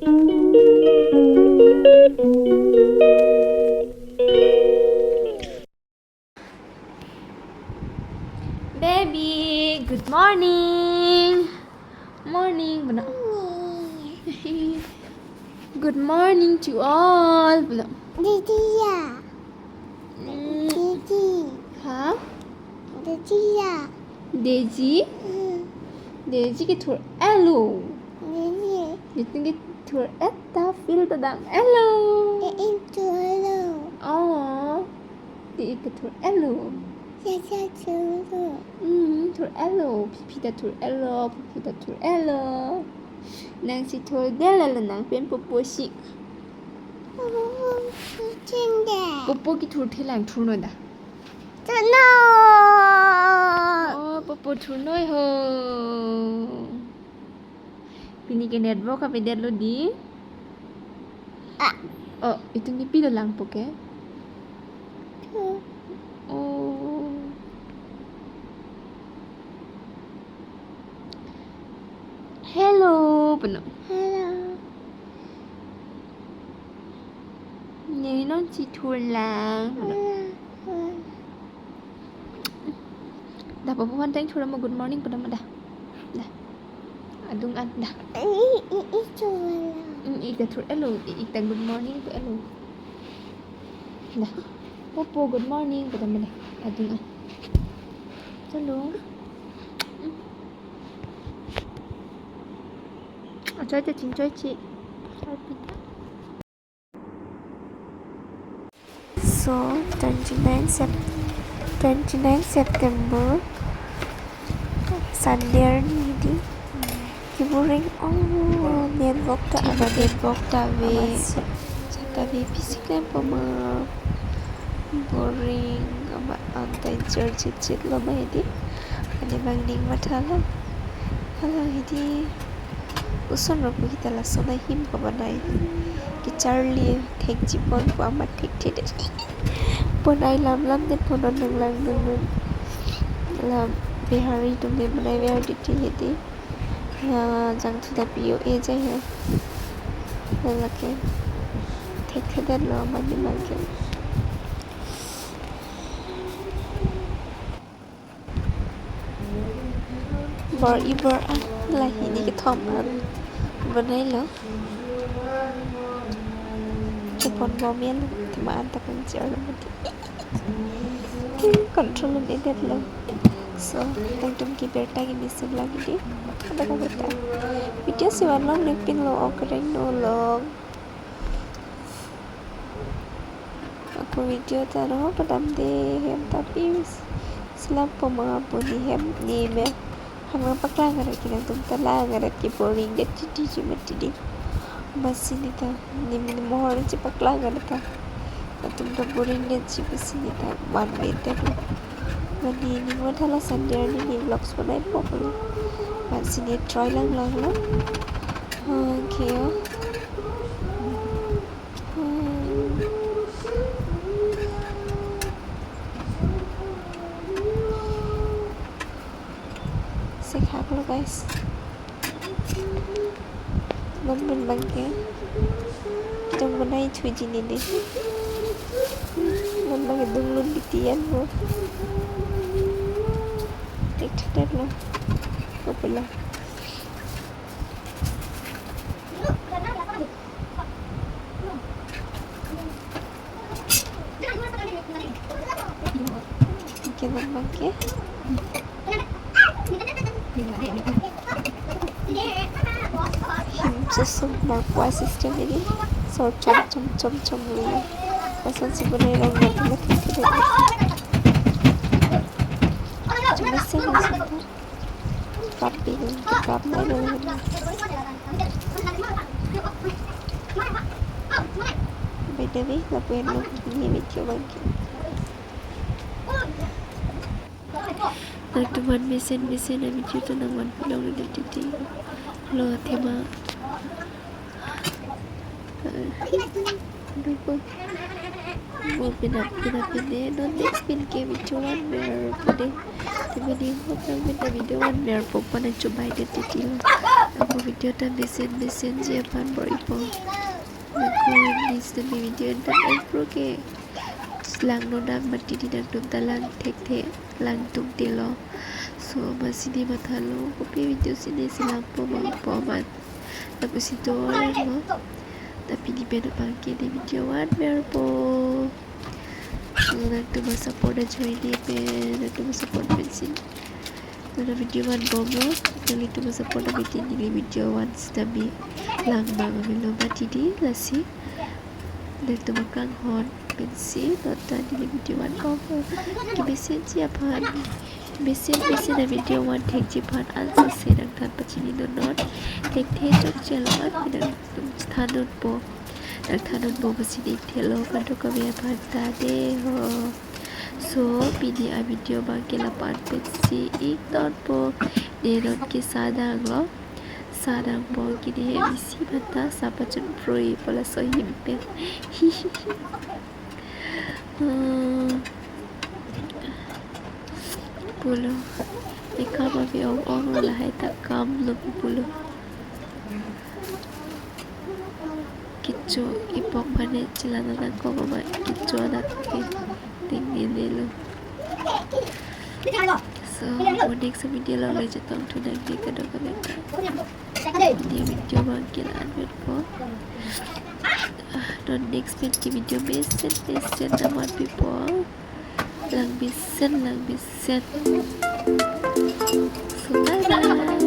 Baby, good morning. Morning, Bana. Good morning to all. Bana. Didi ya. Didi. Hả? Didi ya. Daisy? Daisy cái thuộc hello. Didi. Jadi cái thuộc esta feel tentang hello. Itu hello. Oh. Thì cái thuộc hello. Saya dulu. thuộc hello. Pipi đã thuộc hello. Pupu đã thuộc hello. Nàng si thuộc dela là nàng bên Pupu si. Cinta. Pupu cái thuộc thì nàng thuộc rồi đã. Tenang. Pupu thuộc nói hờ. Pini cái network apa dia lo di? Itu ni pi lang po ke? Oh. Hello, penuh. Hello. Ni non si tulang. Dah apa pun thank you good morning pada dah. Dah. Adung an dah. Itu hello. Ika tur hello, ika good morning to hello. Dah. Popo good morning pada dah. Adung an. Hello. Chơi cho chính chơi chị. So 29 September Sunday ini kiburing network tak ada Network tabi. Tabi physical pama boring ama antai cicit lo mai di. Ane bangning mathala. Hala hidi usun rabu kita langsung him ko banai. Ki Charlie thek jibon ko ama thek thek. Ponai lam den ponon lang lam bihari tumne banai bihari ti hidi. Jang thuda piyo e jai hai. Lake thek thek lo mani lake. Bor ibor lah ini ke thom banai lo. Cepon bomian teman takkan jalan mati. Control ni dia lo. So, tentang kiberta ini mesin lagi di. Ada kau berta. Video si warna nepin lo okering no lo. Aku video taruh padam deh hem tapi selam pemabun di hem ni me. Hanggang paklangarat kita tum langarat ki boring det titi mati di. Basi ni ta ni mohon ci paklangarat ta. Tum ta boring det ci basi ni ta one way det. Mani ni mathala Sunday ni vlogs banai popolo. Basi ni try lang lo. Okay. Say hello guys. Teman bangke. Jom banai cuci ni deh. Bangke dulu bitian mo. Tek lo. Apa lah? Kita bangke. Susun markwa system ini so com ini pasal sebenarnya orang yang tidak cuma sebentar tapi tetap ada beda deh lakuin lo ini video lagi teman mesin video tu nangwan pulang di titik lo tema Dupo mo pinapinde non spin ke video one where pwede video mo pang video one where po pa nagchubay ka titilo Ako video dan besen siapan beripo. Aku di sini video dan April ke. Lang no dan mati di dan tum talang tek lang tum telo. So masih di mata lo. Kopi video sini silang pomat. Tapos ito orang mo. Tapi di beda pangke di video one verbo. Nagtuma support na join di pen. Nagtuma support pensin. Nagtuma video one bomo. Nagtuma support na video one stabi. Lang mga milo mati di lasi. Nagtuma kang hon pensin. Nota di video one cover. Kibesen siapan. Besen na video one tek jipan answer sedang tanpa cini donor. Tek jok jalan pinang tanun po. Nagtanong po ba si Telo kanto kami apanta de ho. So pini a video bang kilapan pensi ikton po nenon ki sadang lo. Sadang po kini emisi banta sapa chun proi pala so himpe. Pulo ikam abi ong lahai tak kam lo pulo. Kicu ipok pane celana dan koko mat kicu anak ke tingin dulu. So next video lo aja tong tu nanti kada komentar. Di video bangkilan berpo. Non next video besen nama people. Lang besen. So bye.